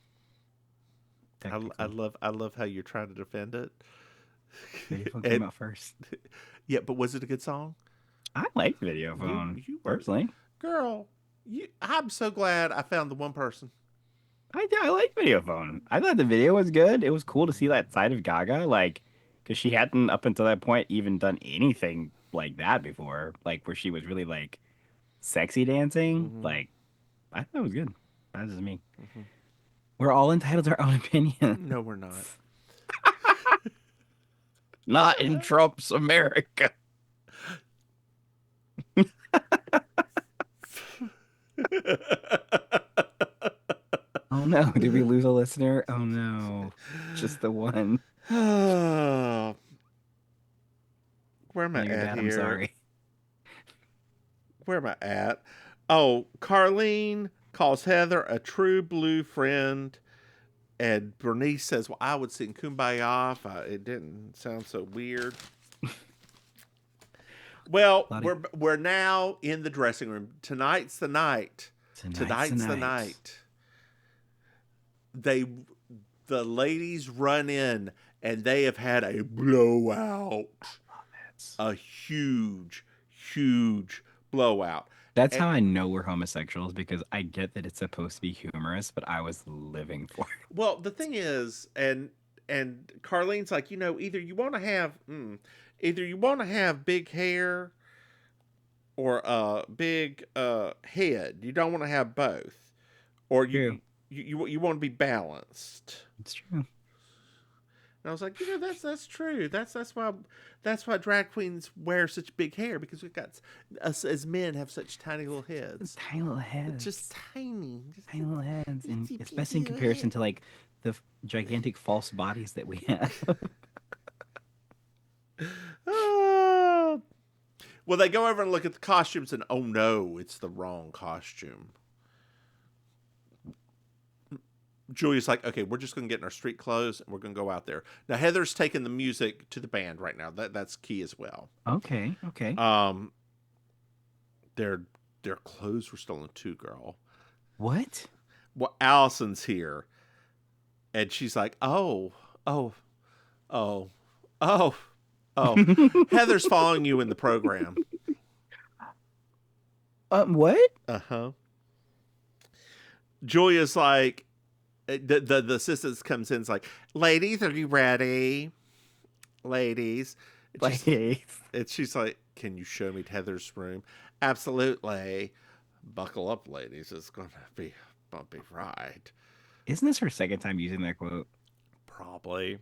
Speaker 2: I love how you're trying to defend it.
Speaker 3: Videophone came out first.
Speaker 2: Yeah, but was it a good song?
Speaker 3: I like Videophone
Speaker 2: You were-
Speaker 3: personally.
Speaker 2: Girl, I'm so glad I found the one person.
Speaker 3: I like Videophone. I thought the video was good. It was cool to see that side of Gaga, like, because she hadn't up until that point even done anything like that before, like where she was really like sexy dancing. Like, I thought it was good. That's just me. We're all entitled to our own opinion.
Speaker 2: No, we're not.
Speaker 3: Not in Trump's America. Oh no, did we lose a listener? Oh no, just the one.
Speaker 2: Where am I
Speaker 3: No, you're
Speaker 2: at
Speaker 3: bad,
Speaker 2: here?
Speaker 3: I'm sorry.
Speaker 2: Where am I at? Oh, Carlene calls Heather a true blue friend. And Bernice says, well, I would sing Kumbaya if it didn't sound so weird. Well, we're now in the dressing room. Tonight's the night. Tonight's the night. The ladies run in and they have had a blowout. A huge, huge blowout.
Speaker 3: That's how I know we're homosexuals, because I get that it's supposed to be humorous, but I was living for it.
Speaker 2: Well, the thing is, and Carlene's like, either you want to have big hair or a big head. You don't want to have both, or you want to be balanced.
Speaker 3: It's true.
Speaker 2: And I was like, that's true. That's why drag queens wear such big hair, because we've got us as men have such tiny little heads.
Speaker 3: Tiny little heads.
Speaker 2: Just tiny.
Speaker 3: Tiny little heads. And especially in comparison to like the gigantic false bodies that we have.
Speaker 2: Well, they go over and look at the costumes and, oh no, it's the wrong costume. Julia's like, okay, we're just going to get in our street clothes and we're going to go out there. Now, Heather's taking the music to the band right now. That's key as well.
Speaker 3: Okay.
Speaker 2: Their clothes were stolen too, girl.
Speaker 3: What?
Speaker 2: Well, Allison's here. And she's like, oh. Heather's following you in the program.
Speaker 3: What?
Speaker 2: Uh-huh. Julia's like, the assistant comes in, it's like, ladies, are you ready? Ladies. And she's like, can you show me Heather's room? Absolutely. Buckle up, ladies. It's going to be a bumpy ride.
Speaker 3: Isn't this her second time using that quote?
Speaker 2: Probably.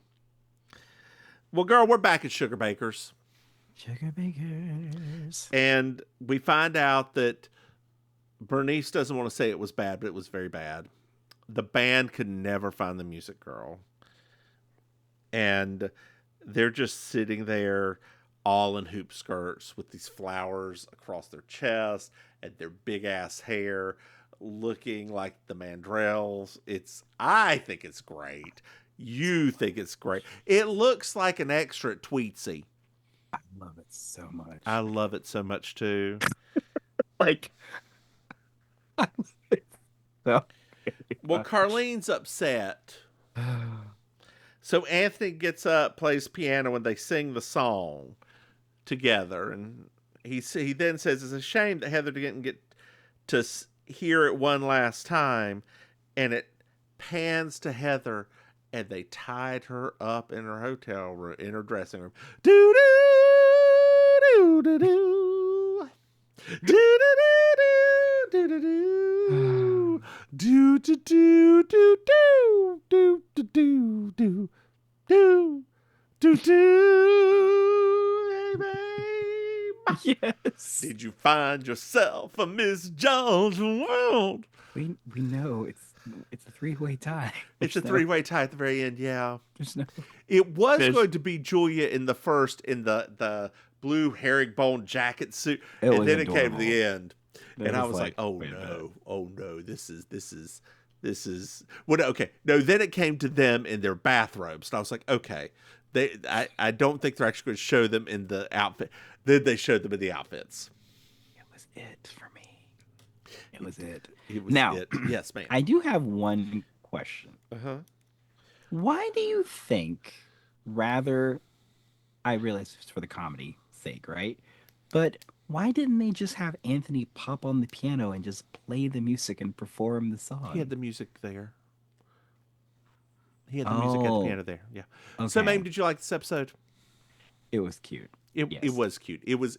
Speaker 2: Well, girl, we're back at Sugar Bakers.
Speaker 3: Sugar Bakers.
Speaker 2: And we find out that Bernice doesn't want to say it was bad, but it was very bad. The band could never find the music, girl. And they're just sitting there all in hoop skirts with these flowers across their chest and their big ass hair, looking like the Mandrells. I think it's great. You think it's great. It looks like an extra at Tweetsy.
Speaker 3: I love it so much.
Speaker 2: I love it so much too.
Speaker 3: Like, I love it so
Speaker 2: Well, Carlene's upset. So Anthony gets up, plays piano, and they sing the song. together, and he then says it's a shame that Heather didn't get to hear it one last time, and it pans to Heather, and they tied her up in her hotel room, in her dressing room. Do do do do do. Do do do do do do. Do do do do do do do do do do do do. Hey babe,
Speaker 3: Yes.
Speaker 2: did you find yourself a Miss Jones world?
Speaker 3: We know it's a three-way tie.
Speaker 2: It's a three-way tie at the very end. Yeah,
Speaker 3: There's no.
Speaker 2: it was going to be Julia in the first in the blue herringbone jacket suit,
Speaker 3: It
Speaker 2: and
Speaker 3: was
Speaker 2: then it came to
Speaker 3: adorable.
Speaker 2: the end,
Speaker 3: It
Speaker 2: and I
Speaker 3: was
Speaker 2: was like, oh
Speaker 3: wait a minute.
Speaker 2: no, oh no, this is well, okay, no, then it came to them in their bathrobes, and I was like, okay, I don't think they're actually going to show them in the outfit. Then they showed them in the outfits.
Speaker 3: It was it for me. It was it.
Speaker 2: It was
Speaker 3: Now,
Speaker 2: it. Yes, ma'am.
Speaker 3: I do have one question.
Speaker 2: Uh-huh.
Speaker 3: Why do you think, rather, I realize it's for the comedy sake, right? But why didn't they just have Anthony pop on the piano and just play the music and perform the song?
Speaker 2: He had the music there. He had the music at the
Speaker 3: Oh,
Speaker 2: piano there. Yeah. So,
Speaker 3: okay.
Speaker 2: Maim, did you like this episode?
Speaker 3: It was cute.
Speaker 2: It
Speaker 3: Yes.
Speaker 2: was cute. It was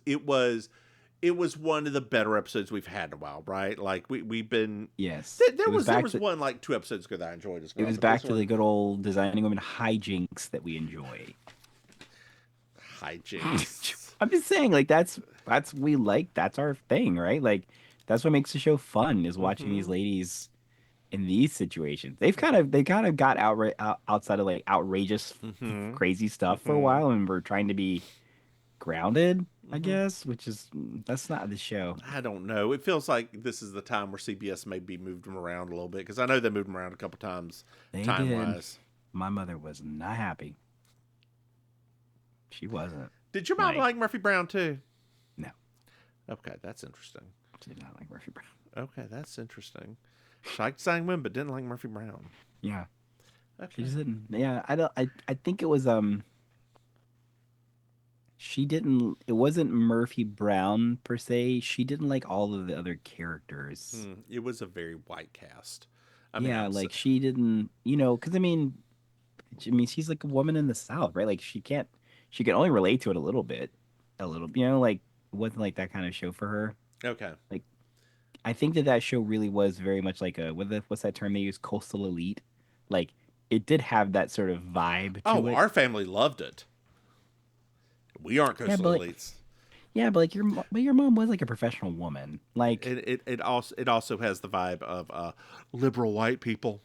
Speaker 2: one of the better episodes we've had in a while, right? Like we've been.
Speaker 3: Yes.
Speaker 2: There
Speaker 3: It
Speaker 2: was
Speaker 3: back to-
Speaker 2: one like 2 episodes ago that I enjoyed as well.
Speaker 3: It was
Speaker 2: but
Speaker 3: back
Speaker 2: this
Speaker 3: to
Speaker 2: one-
Speaker 3: the good old designing women hijinks that we enjoy.
Speaker 2: hijinks.
Speaker 3: I'm just saying, like that's we like that's our thing, right? Like that's what makes the show fun is watching these ladies in these situations. They kind of got outside of like outrageous, crazy stuff for a while, and we're trying to be grounded, I guess, which is that's not the show.
Speaker 2: I don't know. It feels like this is the time where CBS maybe moved them around a little bit because I know they moved them around a couple times
Speaker 3: They
Speaker 2: time
Speaker 3: did.
Speaker 2: wise.
Speaker 3: My mother was not happy. She wasn't.
Speaker 2: Did your mom
Speaker 3: Like-
Speaker 2: like Murphy Brown too?
Speaker 3: No,
Speaker 2: Okay, that's interesting.
Speaker 3: she did not like Murphy Brown.
Speaker 2: Okay, that's interesting. She liked Sang Women, but didn't like Murphy Brown.
Speaker 3: Yeah, she
Speaker 2: Okay.
Speaker 3: just didn't. Yeah, I don't. I think it was She didn't. It wasn't Murphy Brown per se. She didn't like all of the other characters.
Speaker 2: It was a very white cast.
Speaker 3: Yeah,
Speaker 2: I'm
Speaker 3: like she didn't. You know, because I mean, she's like a woman in the South, right? Like she can't. She can only relate to it a little bit. You know, like it wasn't like that kind of show for her.
Speaker 2: okay.
Speaker 3: I think that show really was very much like what's that term they use? Coastal elite. Like it did have that sort of vibe to
Speaker 2: Oh,
Speaker 3: it.
Speaker 2: our family loved it. We aren't
Speaker 3: Yeah,
Speaker 2: coastal
Speaker 3: but like-
Speaker 2: elites.
Speaker 3: Yeah, but like your mom was like a professional woman. Like
Speaker 2: It also has the vibe of liberal white people.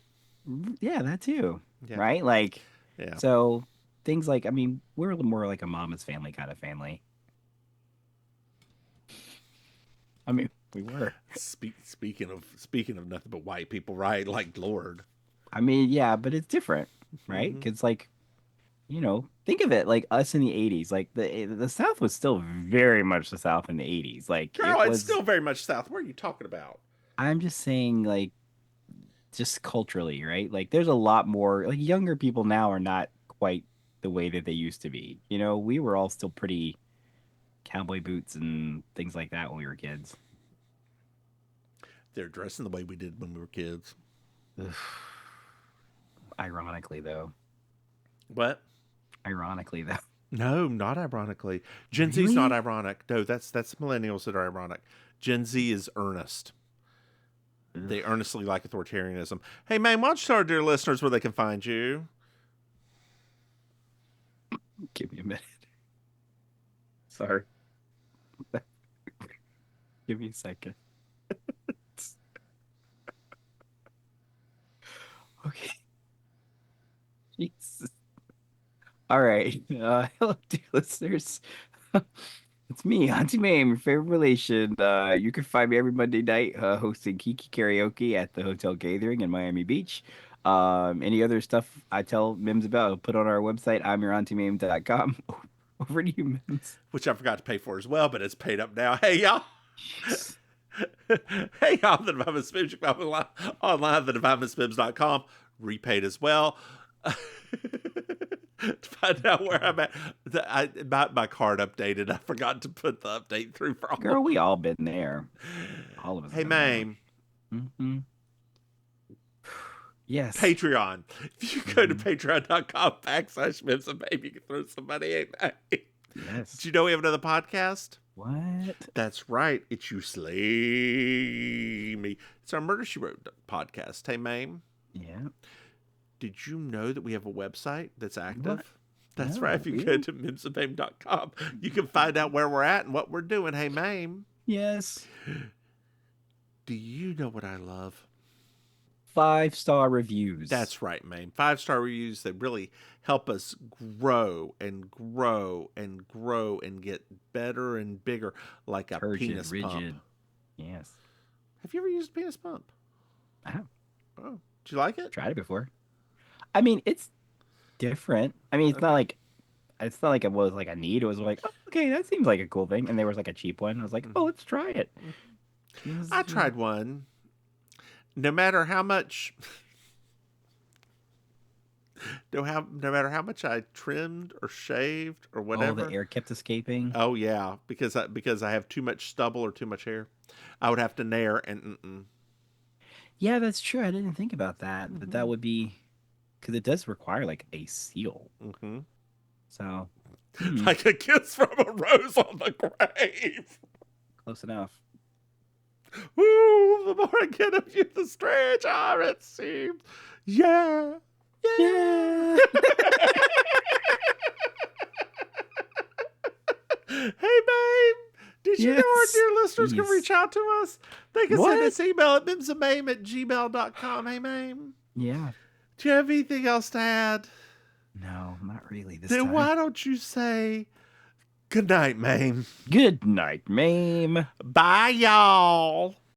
Speaker 3: yeah, that too.
Speaker 2: Yeah.
Speaker 3: Right? Like
Speaker 2: Yeah.
Speaker 3: so things like I mean, we're more like a mama's family kind of family. I mean, we were.
Speaker 2: Speaking of nothing but white people, right? Like Lord.
Speaker 3: I mean, yeah, but it's different, right?
Speaker 2: Mm-hmm.
Speaker 3: Because like, you know, think of it like us in the '80s. Like the South was still very much the South in the '80s. Like,
Speaker 2: Girl,
Speaker 3: it
Speaker 2: it's
Speaker 3: was,
Speaker 2: still very much South. What are you talking about?
Speaker 3: I'm just saying, like, just culturally, right? Like, there's a lot more. Like, younger people now are not quite the way that they used to be. You know, we were all still pretty cowboy boots and things like that when we were kids.
Speaker 2: They're dressing the way we did when we were kids.
Speaker 3: Ironically, though.
Speaker 2: What?
Speaker 3: Ironically, though.
Speaker 2: No, not ironically. Gen Z's
Speaker 3: Really?
Speaker 2: not ironic. No, that's millennials that are ironic. Gen Z is earnest. They earnestly like authoritarianism. Hey, man, why don't you tell our dear listeners where they can find you?
Speaker 3: Give me a minute. Sorry. Give me a second. Okay. Jesus. All right. Hello, dear listeners. It's me, Auntie Maim, your favorite relation. You can find me every Monday night hosting Kiki Karaoke at the Hotel Gathering in Miami Beach. Any other stuff I tell Mims about, I'll put on our website, I'mYourAuntieMaim.com. Over to you, Mims.
Speaker 2: Which I forgot to pay for as well, but it's paid up now. Hey, y'all. Hey, y'all. The Divine Miss Mims. You can find me online at thedivinemissmims.com. Repaid as well. to find out where I'm at. My card updated. I forgot to put the update through for all.
Speaker 3: Girl, we all been there. All of us.
Speaker 2: Hey,
Speaker 3: been there.
Speaker 2: Maim.
Speaker 3: Mm-hmm. Yes.
Speaker 2: Patreon. If you go to patreon.com/MrMahaffey, you can throw some money at me.
Speaker 3: Yes.
Speaker 2: Did you know we have another podcast?
Speaker 3: What?
Speaker 2: That's right. It's You Slay Me. It's our Murder, She Wrote podcast. Hey, Maim.
Speaker 3: Yeah.
Speaker 2: Did you know that we have a website that's active?
Speaker 3: What?
Speaker 2: That's
Speaker 3: No,
Speaker 2: right. If you go
Speaker 3: really?
Speaker 2: to MimsMahaffey.com, you can find out where we're at and what we're doing. Hey, Maim.
Speaker 3: Yes.
Speaker 2: Do you know what I love?
Speaker 3: 5-star reviews.
Speaker 2: That's right, Maim. 5-star reviews that really help us grow and grow and grow and get better and bigger, like a
Speaker 3: Turgid,
Speaker 2: penis
Speaker 3: rigid.
Speaker 2: pump.
Speaker 3: Yes.
Speaker 2: Have you ever used a penis pump?
Speaker 3: I have
Speaker 2: Oh, did you like it?
Speaker 3: tried it before. I mean, it's different. I mean, it's not like it was like a need. It was like, oh, okay, that seems like a cool thing. And there was like a cheap one. I was like, oh, let's try it.
Speaker 2: I tried one. No matter how much, no matter how much I trimmed or shaved or
Speaker 3: Oh,
Speaker 2: whatever.
Speaker 3: the air kept escaping.
Speaker 2: Oh yeah, because I have too much stubble or too much hair, I would have to nair and.
Speaker 3: Yeah, that's true. I didn't think about that. But that would be because it does require like a seal.
Speaker 2: Mm-hmm.
Speaker 3: So
Speaker 2: Like a kiss from a rose on the grave.
Speaker 3: close enough.
Speaker 2: Ooh, the more I get of you, the stranger it seems. Yeah.
Speaker 3: Yeah.
Speaker 2: Hey, babe. Did you know our
Speaker 3: Yes.
Speaker 2: dear listeners can
Speaker 3: Jeez.
Speaker 2: reach out to us? They can
Speaker 3: What?
Speaker 2: send us email at mimsamaim@gmail.com. Hey, Maim.
Speaker 3: Yeah.
Speaker 2: Do you have anything else to add?
Speaker 3: No, not really this
Speaker 2: Then
Speaker 3: time.
Speaker 2: why don't you say good night, Maim?
Speaker 3: Good night, Maim.
Speaker 2: Bye, y'all.